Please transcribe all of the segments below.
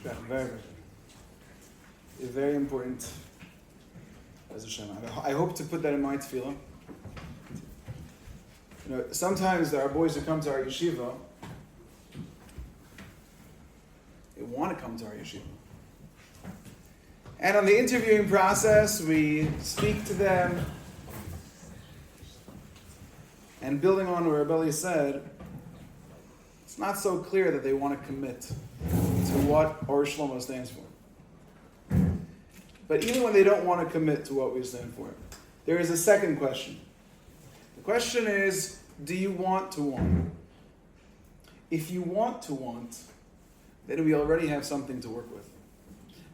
Very, very important. I hope to put that in my tefillah. Sometimes our boys who come to our yeshiva, they want to come to our yeshiva. And on the interviewing process, we speak to them. And building on what Rabbi said, it's not so clear that they want to commit to what Or Shlomo stands for. But even when they don't want to commit to what we stand for, there is a second question. The question is, do you want to want? If you want to want, then we already have something to work with.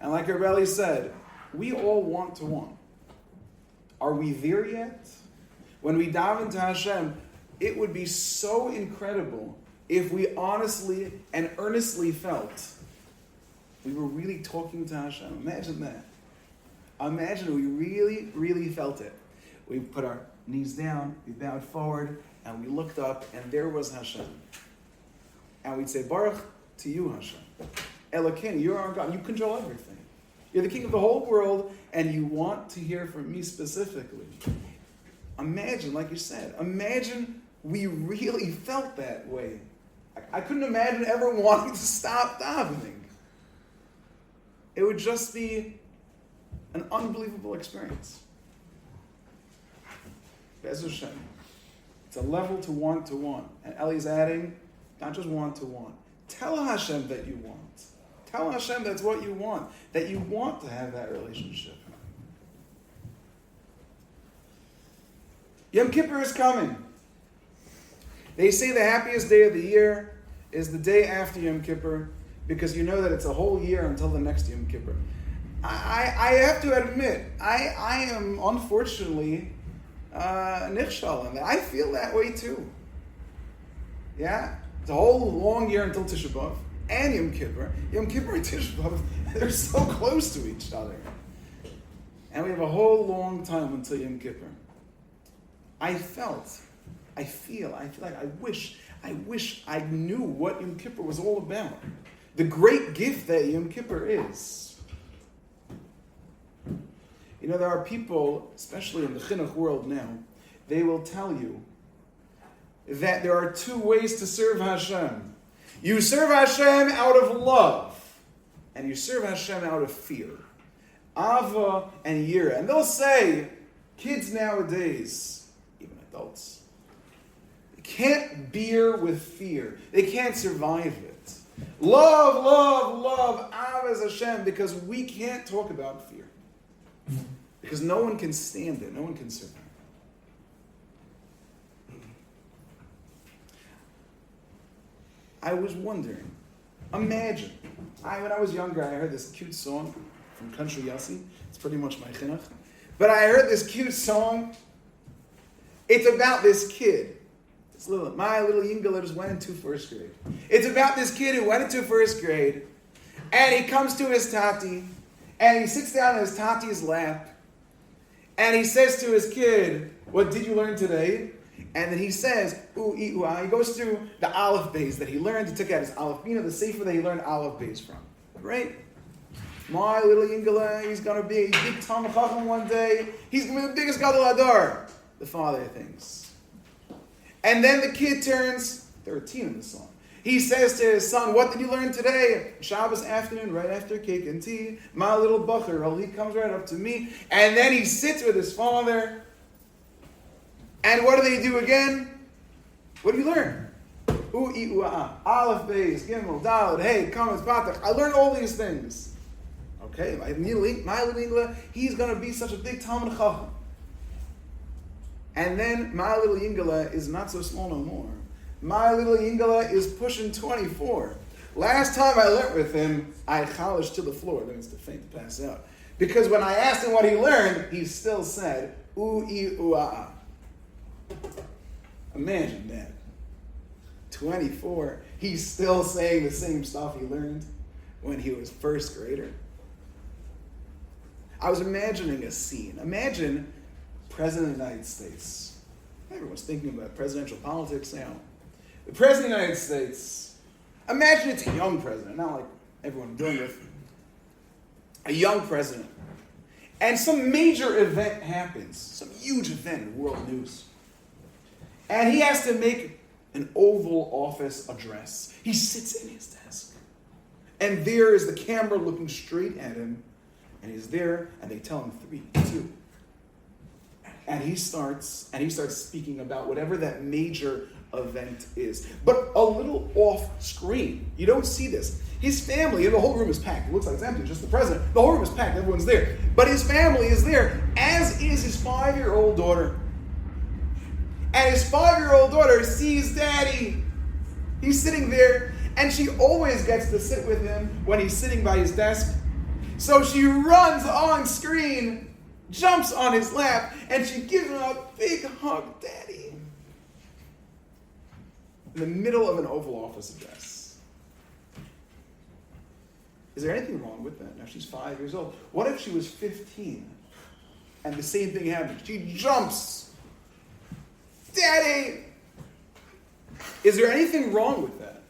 And like Rabbi said, we all want to want. Are we there yet? When we daven to Hashem, it would be so incredible if we honestly and earnestly felt we were really talking to Hashem. Imagine that. Imagine we really, really felt it. We put our knees down, we bowed forward, and we looked up, and there was Hashem. And we'd say, Baruch to you, Hashem. Elokeinu, you're our God. You control everything. You're the king of the whole world, and you want to hear from me specifically. Imagine, like you said, imagine we really felt that way. I couldn't imagine ever wanting to stop davening. It would just be an unbelievable experience. Be'ez Hashem. It's a level to want. And Eli's adding, not just want to want. Tell Hashem that you want. Tell Hashem that's what you want. That you want to have that relationship. Yom Kippur is coming. They say the happiest day of the year is the day after Yom Kippur, because you know that it's a whole year until the next Yom Kippur. I have to admit, I am unfortunately nichshal in that. I feel that way too. Yeah? It's a whole long year until Tisha B'Av and Yom Kippur. Yom Kippur and Tisha B'Av, they're so close to each other. And we have a whole long time until Yom Kippur. I feel like I wish I knew what Yom Kippur was all about. The great gift that Yom Kippur is. There are people, especially in the chinuch world now, they will tell you that there are two ways to serve Hashem. You serve Hashem out of love, and you serve Hashem out of fear. Ava and Yira. And they'll say, kids nowadays, even adults, they can't bear with fear. They can't survive it. Love, Ava Hashem, because we can't talk about fear. Because no one can stand it. No one can survive. I was wondering, imagine, when I was younger, I heard this cute song from Country Yossi. It's pretty much my chinuch. But I heard this cute song. It's about this kid. My little Yingler just went into first grade. It's about this kid who went into first grade, and he comes to his tati, and he sits down in his tati's lap, and he says to his kid, what did you learn today? And then he says, ooh, ee, ooh, ah. He goes through the Aleph Beis that he learned. He took out his Aleph Bina, the sefer that he learned Aleph Beis from. Right? My little Yingler, he's going to be a big Talmid Chacham one day. He's going to be the biggest Gadol Hador. The father thinks. And then the kid turns 13 in the song. He says to his son, what did you learn today? Shabbos afternoon, right after cake and tea. My little bacher, he comes right up to me. And then he sits with his father. And what do they do again? What do you learn? Ooh, ee, ooh, ah. Aleph, Beis, Gimel, Daled, Hey, Kamas, Patach. I learned all these things. Okay, my little Yingler, he's going to be such a big Talmid Chacham. And then my little Yingler is not so small no more. My little Yingler is pushing 24. Last time I learned with him, I chalish to the floor. Then it's to faint to pass out. Because when I asked him what he learned, he still said, ooh, ee, ooh, ah. Imagine that. 24. He's still saying the same stuff he learned when he was first grader. I was imagining a scene. Imagine President of the United States. Everyone's thinking about presidential politics now. The President of the United States, imagine it's a young president, not like everyone I'm dealing with, a young president. And some major event happens, some huge event in world news. And he has to make an Oval Office address. He sits in his desk. And there is the camera looking straight at him. And he's there, and they tell him 3, 2. And he starts speaking about whatever that major event is. But a little off screen. You don't see this. His family, and the whole room is packed. It looks like it's empty, just the president. The whole room is packed, everyone's there. But his family is there, as is his 5-year-old daughter. And his 5-year-old daughter sees Daddy. He's sitting there, and she always gets to sit with him when he's sitting by his desk. So she runs on screen, jumps on his lap, and she gives him a big hug, Daddy. In the middle of an Oval Office address. Is there anything wrong with that? Now she's 5 years old. What if she was 15 and the same thing happened? She jumps. Daddy! Is there anything wrong with that?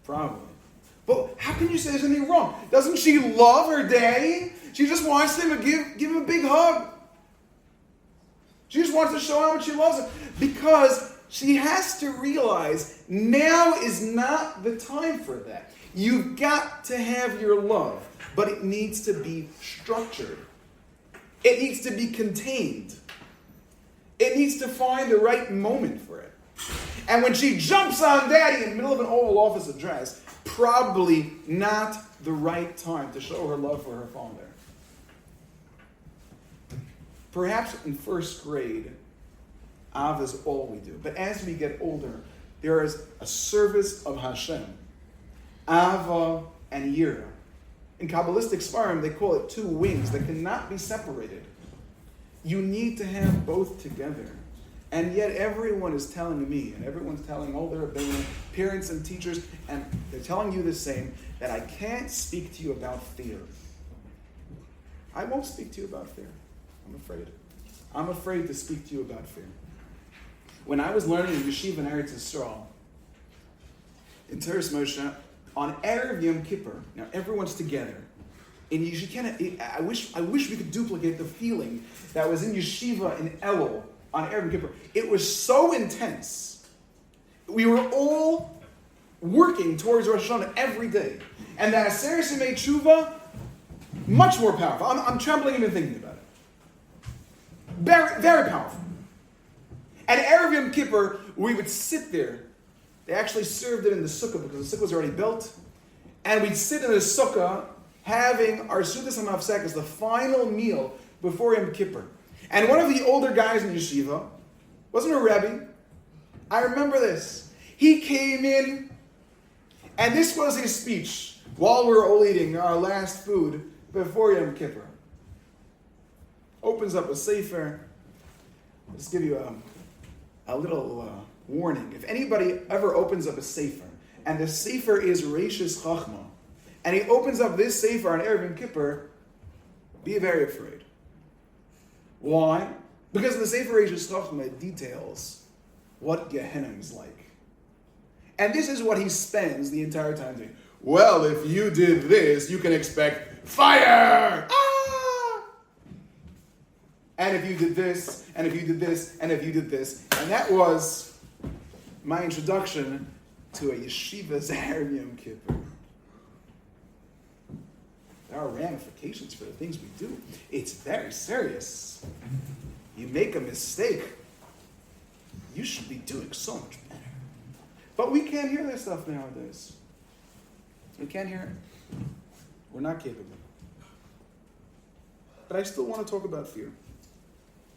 Probably. But how can you say there's anything wrong? Doesn't she love her daddy? She just wants him to give him a big hug. She just wants to show how much she loves him. Because she has to realize now is not the time for that. You've got to have your love, but it needs to be structured. It needs to be contained. It needs to find the right moment for it. And when she jumps on Daddy in the middle of an Oval Office address, probably not the right time to show her love for her father. Perhaps in first grade, Av is all we do. But as we get older, there is a service of Hashem. Ava and Yira. In Kabbalistic Sfarim, they call it 2 wings that cannot be separated. You need to have both together. And yet everyone is telling me, and everyone's telling all their parents and teachers, and they're telling you the same, that I can't speak to you about fear. I won't speak to you about fear. I'm afraid. I'm afraid to speak to you about fear. When I was learning in Yeshiva in Eretz Yisrael, in Teres Moshe, on Erev Yom Kippur, now everyone's together. In Yeshiva, I wish we could duplicate the feeling that was in Yeshiva in Elul on Erev Yom Kippur. It was so intense. We were all working towards Rosh Hashanah every day. And that Aseret Yemei Tshuva, much more powerful. I'm trembling even thinking about it. Very, very powerful. And Erev Yom Kippur, we would sit there. They actually served it in the sukkah because the sukkah was already built. And we'd sit in the sukkah having our Sudas HaMafsek, the final meal before Yom Kippur. And one of the older guys in Yeshiva, wasn't a Rabbi, I remember this. He came in, and this was his speech while we were all eating our last food before Yom Kippur. Opens up a sefer. I'll just give you a little warning. If anybody ever opens up a sefer, and the sefer is Reishis Chachma, and he opens up this sefer on Erev Yom Kippur, be very afraid. Why? Because the sefer Reishis Chachma details what Gehenna is like. And this is what he spends the entire time doing. Well, if you did this, you can expect fire! And if you did this, and if you did this, and if you did this. And that was my introduction to a yeshiva's Erev Yom Kippur. There are ramifications for the things we do. It's very serious. You make a mistake, you should be doing so much better. But we can't hear this stuff nowadays. We can't hear it. We're not capable. But I still want to talk about fear.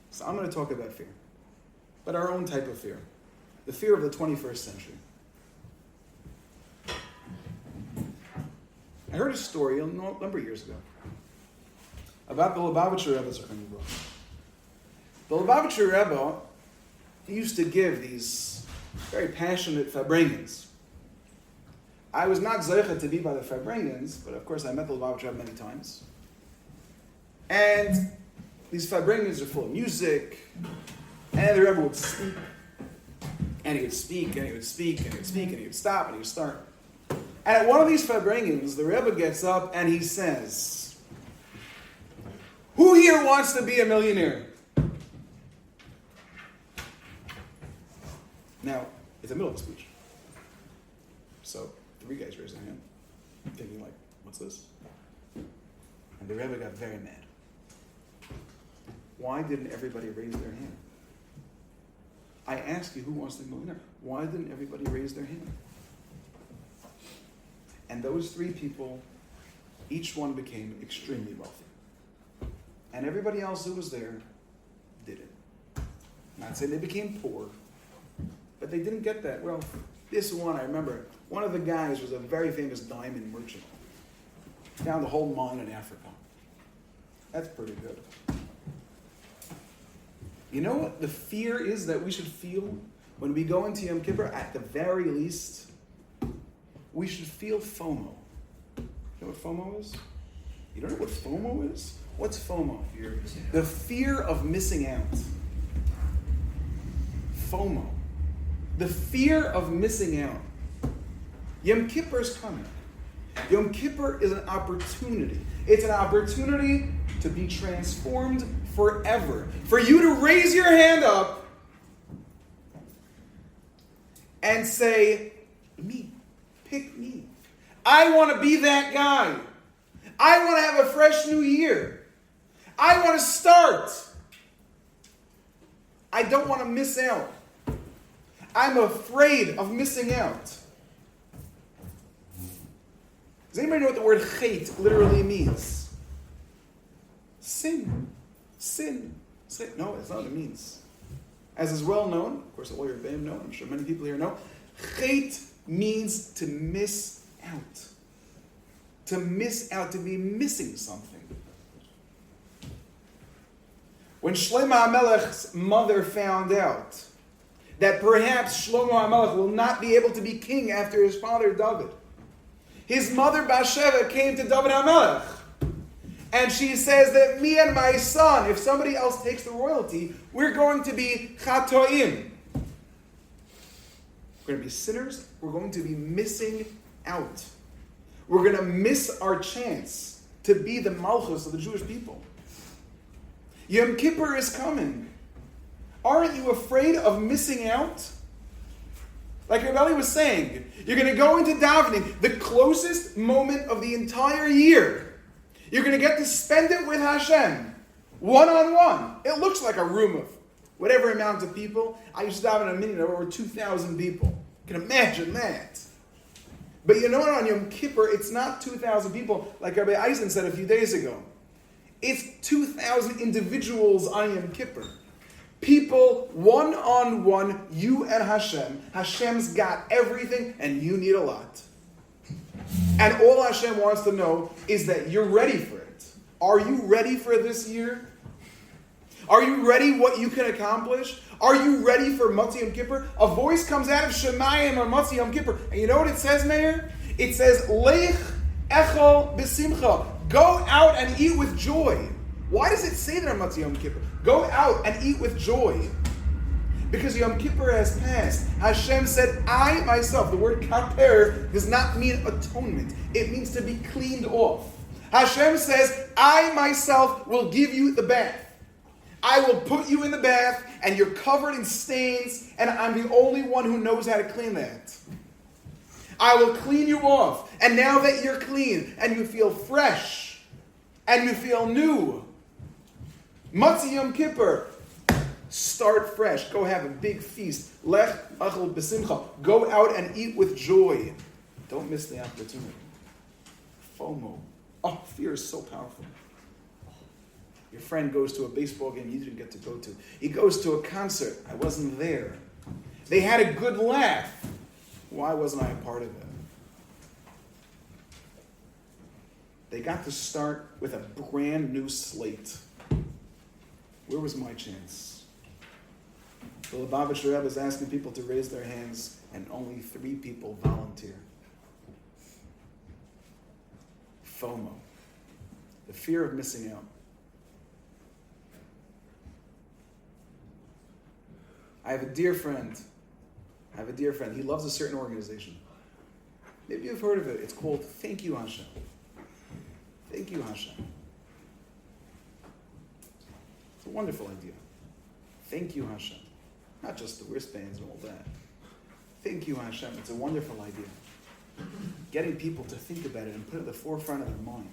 So I'm going to talk about fear. But our own type of fear. The fear of the 21st century. I heard a story a number of years ago about the Lubavitcher Rebbe. The Lubavitcher Rebbe, he used to give these very passionate Farbrengens. I was not Zakheim to be by the Farbrengens, but of course I met the Lubavitcher Rebbe many times. And these Farbrengens are full of music, and the Rebbe would speak, and he would speak, and he would speak, and he would speak, and he would stop, and he would start. And at one of these Farbrengens, the Rebbe gets up and he says, who here wants to be a millionaire? Now, it's the middle of the speech. So, 3 guys raised their hand, thinking like, what's this? And the Rebbe got very mad. Why didn't everybody raise their hand? I asked you who wants to be a millionaire. Why didn't everybody raise their hand? And those 3 people, each one became extremely wealthy. And everybody else who was there didn't. Not saying they became poor, but they didn't get that wealth. This one, I remember, one of the guys was a very famous diamond merchant. Found the whole mine in Africa. That's pretty good. You know what the fear is that we should feel when we go into Yom Kippur? At the very least, we should feel FOMO. You know what FOMO is? You don't know what FOMO is? What's FOMO? The fear of missing out. FOMO. The fear of missing out. Yom Kippur is coming. Yom Kippur is an opportunity. It's an opportunity to be transformed forever. For you to raise your hand up and say, me, pick me. I want to be that guy. I want to have a fresh new year. I want to start. I don't want to miss out. I'm afraid of missing out. Does anybody know what the word chait literally means? Sin. Sin. No, that's not what it means. As is well known, of course, all your Rabbeim know, I'm sure many people here know, chait means to miss out. To miss out, to be missing something. When Shlomo HaMelech's mother found out that perhaps Shlomo HaMelech will not be able to be king after his father David, his mother Bathsheba came to David HaMelech, and she says that me and my son, if somebody else takes the royalty, we're going to be chatoim. We're going to be sinners. We're going to be missing out. We're going to miss our chance to be the malchus of the Jewish people. Yom Kippur is coming. Aren't you afraid of missing out? Like Rabbi was saying, you're going to go into davening, the closest moment of the entire year. You're going to get to spend it with Hashem, one-on-one. It looks like a room of whatever amount of people. I used to daven in a minyan, there were 2,000 people. You can imagine that. But you know what, on Yom Kippur, it's not 2,000 people, like Rabbi Eisen said a few days ago. It's 2,000 individuals on Yom Kippur. People, one-on-one, you and Hashem. Hashem's got everything, and you need a lot. And all Hashem wants to know is that you're ready for it. Are you ready for this year? Are you ready what you can accomplish? Are you ready for Matzah Yom Kippur? A voice comes out of Shemayim on Matzah Yom Kippur. And you know what it says, Meir? It says, Lech echol b'simcha. Go out and eat with joy. Why does it say that on Matzah Yom Kippur? Go out and eat with joy. Because Yom Kippur has passed. Hashem said, I myself, the word kaper does not mean atonement. It means to be cleaned off. Hashem says, I myself will give you the bath. I will put you in the bath, and you're covered in stains, and I'm the only one who knows how to clean that. I will clean you off. And now that you're clean, and you feel fresh, and you feel new, Matzah Yom Kippur, start fresh. Go have a big feast. Lech achol b'simcha. Go out and eat with joy. Don't miss the opportunity. FOMO. Oh, fear is so powerful. Your friend goes to a baseball game you didn't get to go to. He goes to a concert. I wasn't there. They had a good laugh. Why wasn't I a part of it? They got to start with a brand new slate. Where was my chance? The Lubavitcher Rebbe is asking people to raise their hands, and only 3 people volunteer. FOMO. The fear of missing out. I have a dear friend. He loves a certain organization. Maybe you've heard of it. It's called Thank You Hashem. Thank You Hashem. It's a wonderful idea. Thank You Hashem. Not just the wristbands and all that. Thank You Hashem. It's a wonderful idea. Getting people to think about it and put it at the forefront of their mind.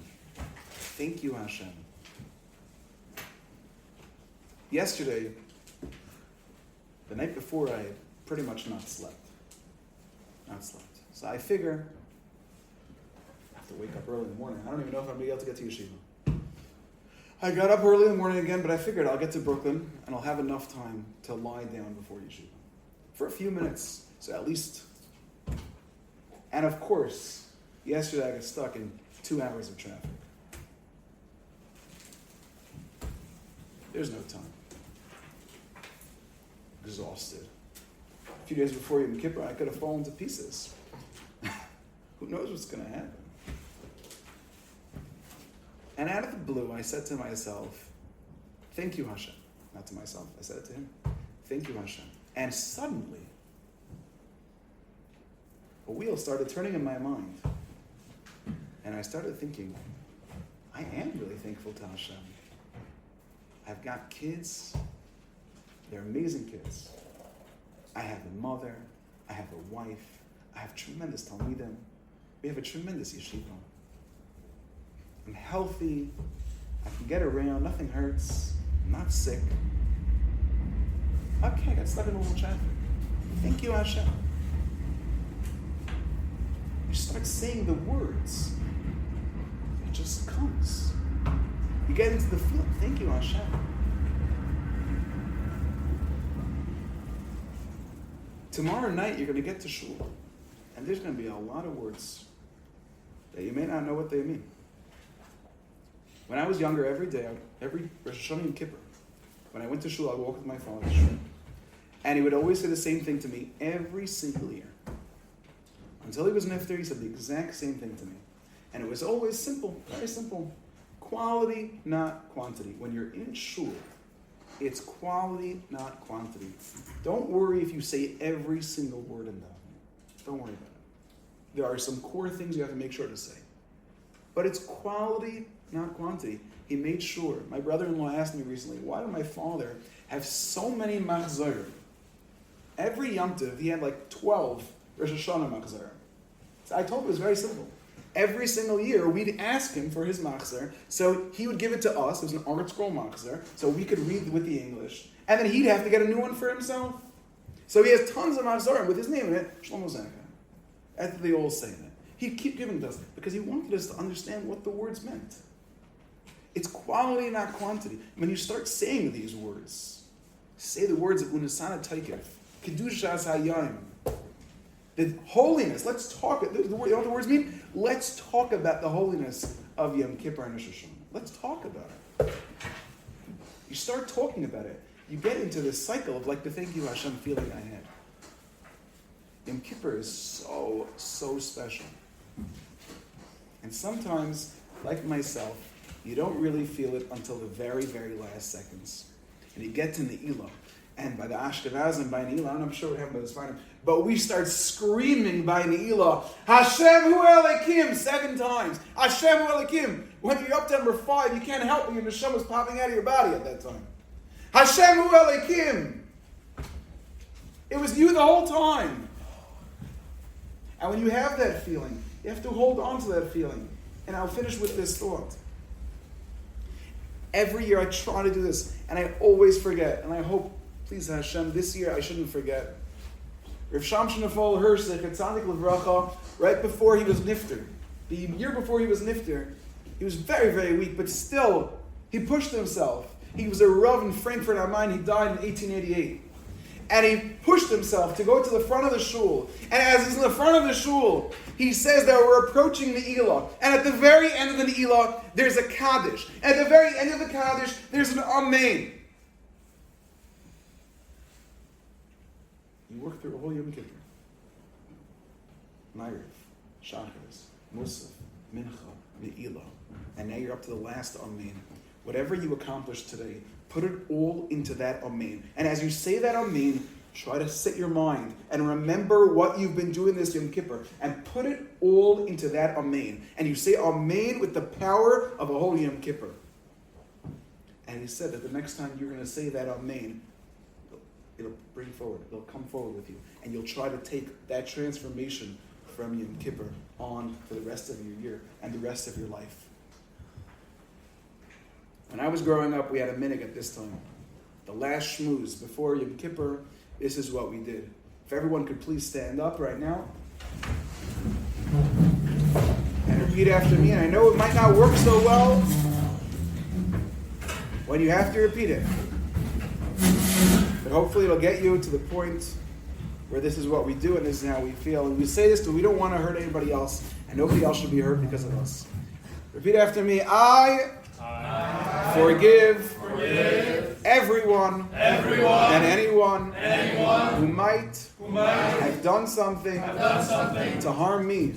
Thank You Hashem. Yesterday, the night before, I had pretty much not slept. So I figure, I have to wake up early in the morning. I don't even know if I'm going to be able to get to yeshiva. I got up early in the morning again, but I figured I'll get to Brooklyn and I'll have enough time to lie down before yeshiva. For a few minutes, so at least. And of course, yesterday I got stuck in 2 hours of traffic. There's no time. Exhausted. A few days before Yom Kippur, I could have fallen to pieces. Who knows what's going to happen? And out of the blue, I said to myself, thank you, Hashem. Not to myself, I said it to him. Thank you, Hashem. And suddenly, a wheel started turning in my mind. And I started thinking, I am really thankful to Hashem. I've got kids. They're amazing kids. I have a mother. I have a wife. I have tremendous talmidim. We have a tremendous yeshiva. I'm healthy. I can get around. Nothing hurts. I'm not sick. Okay, I got stuck in a little traffic. Thank you, Hashem. You start saying the words. It just comes. You get into the feeling. Thank you, Hashem. Tomorrow night, you're going to get to shul, and there's going to be a lot of words that you may not know what they mean. When I was younger, every day, every Rosh Hashanah and Kippur, when I went to shul, I'd walk with my father to shul, and he would always say the same thing to me every single year. Until he was nifter, he said the exact same thing to me. And it was always simple, very simple. Quality, not quantity. When you're in shul, it's quality, not quantity. Don't worry if you say every single word in that. Don't worry about it. There are some core things you have to make sure to say. But it's quality, not quantity. He made sure. My brother-in-law asked me recently, why did my father have so many machzorim? Every Yom Tov, he had like 12 Rosh Hashanah machzorim. So I told him it was very simple. Every single year, we'd ask him for his machzor, so he would give it to us. It was an art scroll machzor, so we could read with the English. And then he'd have to get a new one for himself. So he has tons of machzorim with his name in it, Shlomo Zakheim. After they all say that. He'd keep giving it to us, because he wanted us to understand what the words meant. It's quality, not quantity. When you start saying these words, say the words of Unasana Taikef, Kedushas Hayayim, the holiness, let's talk, you know what the words mean? Let's talk about the holiness of Yom Kippur and Rosh Hashanah. Let's talk about it. You start talking about it, you get into this cycle of like the thank you Hashem feeling I had. Yom Kippur is so, so special. And sometimes, like myself, you don't really feel it until the very, very last seconds. And you get to Ne'ilah. And by the Ashkenazim, by Ne'ilah, I'm sure what happened by this final, but we start screaming by Ne'ilah, Hashem Hu Elokim, 7 times. Hashem Hu Elokim. When you're up to number 5, you can't help it. Your neshama is popping out of your body at that time. Hashem Hu Elokim. It was you the whole time. And when you have that feeling, you have to hold on to that feeling. And I'll finish with this thought. Every year I try to do this, and I always forget. And I hope, please Hashem, this year I shouldn't forget. Rav Shamshon Nefal Hirsch, Zetzadik Levracha, right before he was nifter, the year before he was nifter, he was very, very weak, but still, he pushed himself. He was a Rav in Frankfurt am Main. He died in 1888. And he pushed himself to go to the front of the shul. And as he's in the front of the shul, he says that we're approaching the Ne'ilah. And at the very end of the Ne'ilah, there's a Kaddish. And at the very end of the Kaddish, there's an Amen. You work through a whole Yom Kippur. Ma'ariv, Shacharis, Musaf, Mincha, Ne'ilah. And now you're up to the last Amen. Whatever you accomplished today, put it all into that Amen. And as you say that Amen, Try to set your mind and remember what you've been doing this Yom Kippur and put it all into that Amen. And you say Amen with the power of a whole Yom Kippur. And he said that the next time you're going to say that Amen, it'll bring forward, it'll come forward with you. And you'll try to take that transformation from Yom Kippur on for the rest of your year and the rest of your life. When I was growing up, we had a minhag at this time. The last shmooze before Yom Kippur, this is what we did. If everyone could please stand up right now and repeat after me. And I know it might not work so well when you have to repeat it. But hopefully it'll get you to the point where this is what we do and this is how we feel. And we say this because we don't want to hurt anybody else, and nobody else should be hurt because of us. Repeat after me. I forgive everyone and anyone who might have done something to harm me.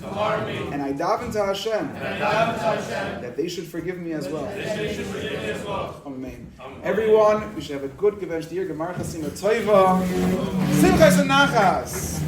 And I daven to Hashem that they should forgive me as well. Amen. Everyone, we should have a good Gevench year. Gemar Chasima Toiva. Simchas and Nachas.